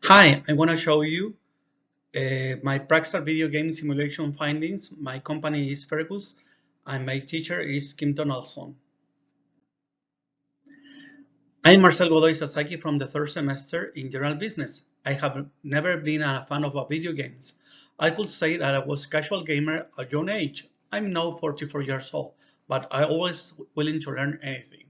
Hi, I want to show you my Praxar video game simulation findings. My company is FerGus and my teacher is Kim Donaldson. I'm Marcel GodoySasaki from the third semester in general business. I have never been a fan of video games. I could say that I was a casual gamer at a young age. I'm now 44 years old, but I always willing to learn anything.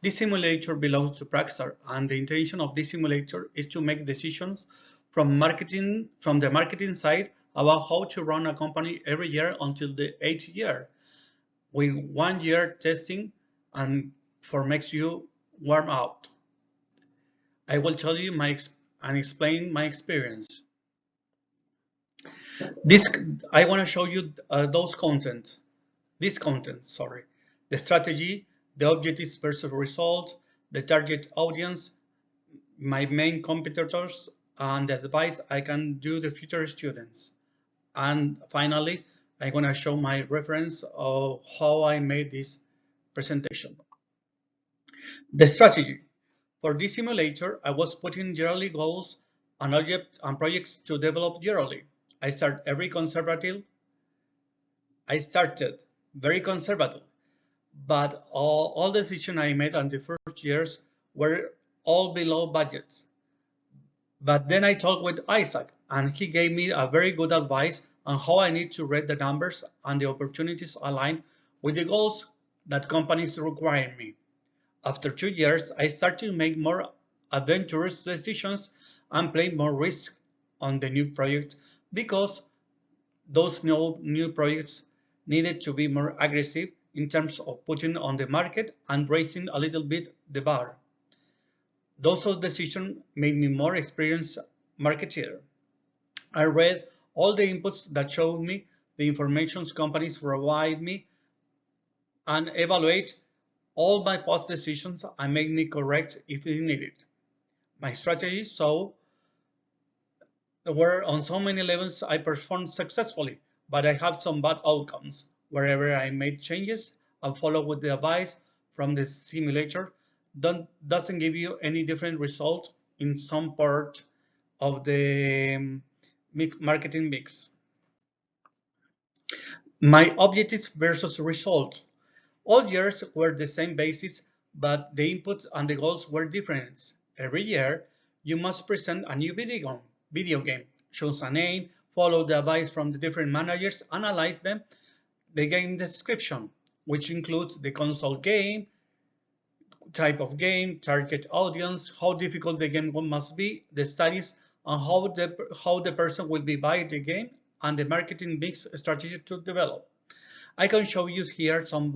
This simulator belongs to Praxar, and the intention of this simulator is to make decisions from the marketing side about how to run a company every year until the 8th year, with 1 year testing and for makes you warm out. I will tell you and explain my experience. This I want to show you this content, sorry, the strategy, the objectives versus result, the target audience, my main competitors, and the advice I can do the future students. And finally, I'm going to show my reference of how I made this presentation. The strategy. For this simulator, I was putting yearly goals and objects and projects to develop yearly. I started very conservative, but all decisions I made on the first years were all below budgets. But then I talked with Isaac, and he gave me a very good advice on how I need to read the numbers and the opportunities align with the goals that companies require me. After 2 years, I started to make more adventurous decisions and play more risk on the new project because those new projects needed to be more aggressive in terms of putting on the market and raising a little bit the bar. Those decisions made me more experienced marketer. I read all the inputs that showed me the information companies provide me and evaluate all my past decisions and make me correct if needed. My strategies were on so many levels I performed successfully, but I had some bad outcomes. Wherever I made changes and followed with the advice from the simulator, doesn't give you any different result in some part of the marketing mix. My objectives versus results. All years were the same basis, but the input and the goals were different. Every year, you must present a new video game, choose a name, follow the advice from the different managers, analyze them, the game description, which includes the console game, type of game, target audience, how difficult the game must be, the studies, and how the person will be buying the game, and the marketing mix strategy to develop. I can show you here some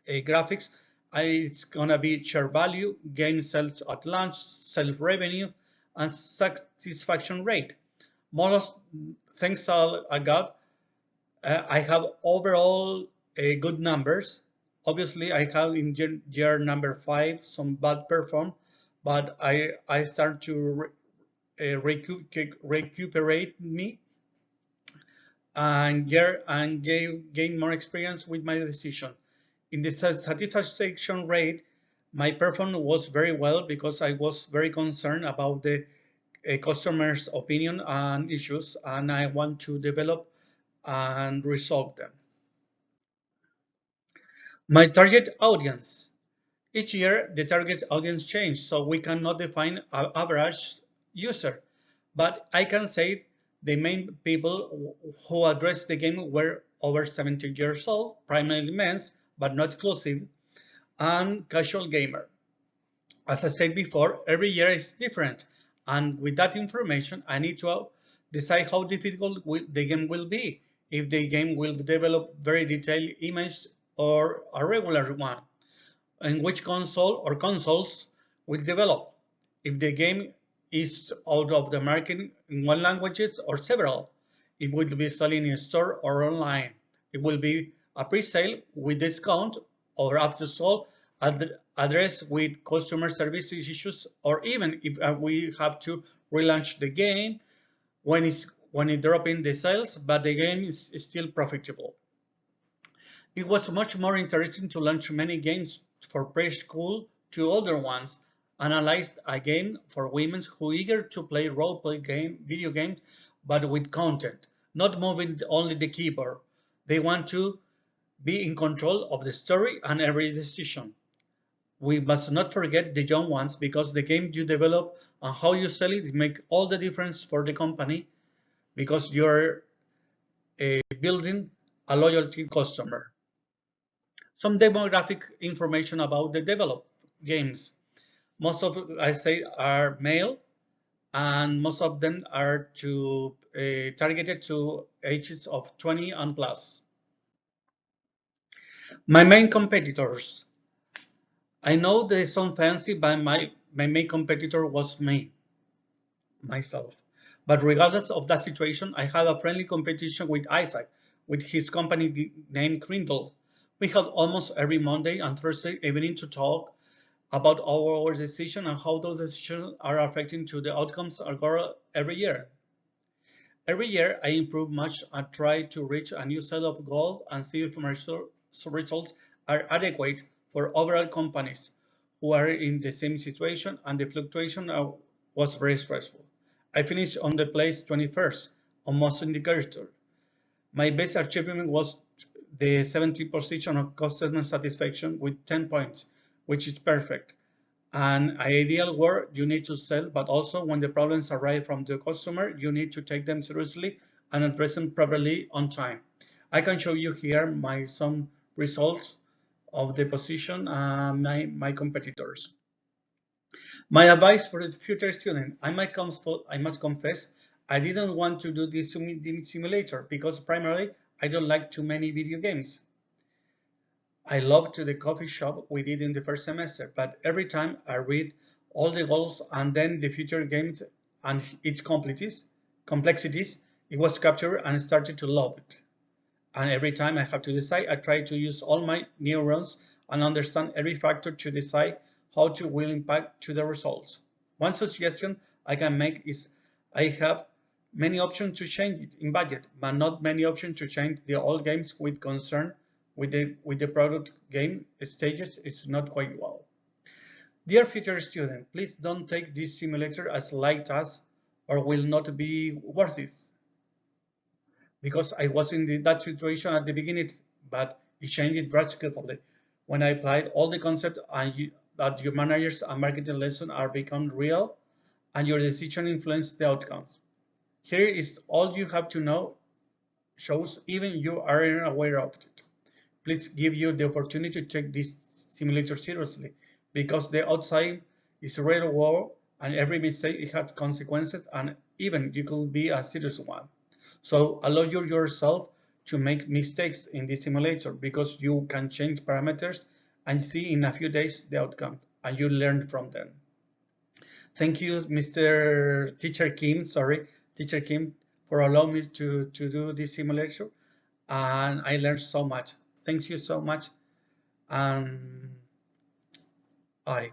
graphics. It's gonna be share value, game sales at launch, sales revenue, and satisfaction rate. Most things I got. I have overall good numbers. Obviously, I have in year number 5 some bad perform, but I start to recuperate me and gain more experience with my decision. In the satisfaction rate, my performance was very well because I was very concerned about the customer's opinion and issues, and I want to develop and resolve them. My target audience. Each year, the target audience changes, so we cannot define an average user. But I can say the main people who addressed the game were over 70 years old, primarily men, but not exclusive, and casual gamer. As I said before, every year is different, and with that information, I need to decide how difficult the game will be, if the game will develop very detailed image or a regular one, and which console or consoles will develop, if the game is out of the market in one languages or several, it will be selling in store or online, it will be a pre-sale with discount or after sold address with customer service issues, or even if we have to relaunch the game when it dropping the sales, but the game is still profitable. It was much more interesting to launch many games for preschool to older ones analyzed a game for women who are eager to play role-play video games, but with content, not moving only the keyboard. They want to be in control of the story and every decision. We must not forget the young ones because the game you develop and how you sell it make all the difference for the company because you're building a loyalty customer. Some demographic information about the developed games. Most of I say are male, and most of them are targeted to ages of 20 and plus. My main competitors. I know they sound fancy, but my main competitor was myself. But regardless of that situation, I had a friendly competition with Isaac, with his company named Grindle. We had almost every Monday and Thursday evening to talk about our decision and how those decisions are affecting to the outcomes of every year. Every year, I improve much and try to reach a new set of goals and see if my results are adequate for overall companies who are in the same situation, and the fluctuation was very stressful. I finished on the place 21st on most indicators. My best achievement was the 70th position of customer satisfaction with 10 points, which is perfect. An ideal world, you need to sell, but also when the problems arrive from the customer, you need to take them seriously and address them properly on time. I can show you here some results of the position and my competitors. My advice for the future student, I must confess, I didn't want to do this simulator because primarily I don't like too many video games. I loved the coffee shop we did in the first semester, but every time I read all the goals and then the future games and its complexities, it was captured and started to love it. And every time I have to decide, I try to use all my neurons and understand every factor to decide how to will impact to the results. One suggestion I can make is I have many options to change it in budget, but not many options to change the old games with concern with the product game stages is not quite well. Dear future student, please don't take this simulator as light task or will not be worth it. Because I was in that situation at the beginning, but it changed drastically when I applied all the concepts and that your managers and marketing lessons are become real and your decision influence the outcomes. Here is all you have to know, shows even you aren't aware of it. Please give you the opportunity to take this simulator seriously because the outside is a real world and every mistake it has consequences and even you could be a serious one. So allow yourself to make mistakes in the simulator because you can change parameters and see in a few days the outcome and you learn from them. Thank you, Teacher Kim, for allowing me to do this simulation and I learned so much. Thank you so much and bye.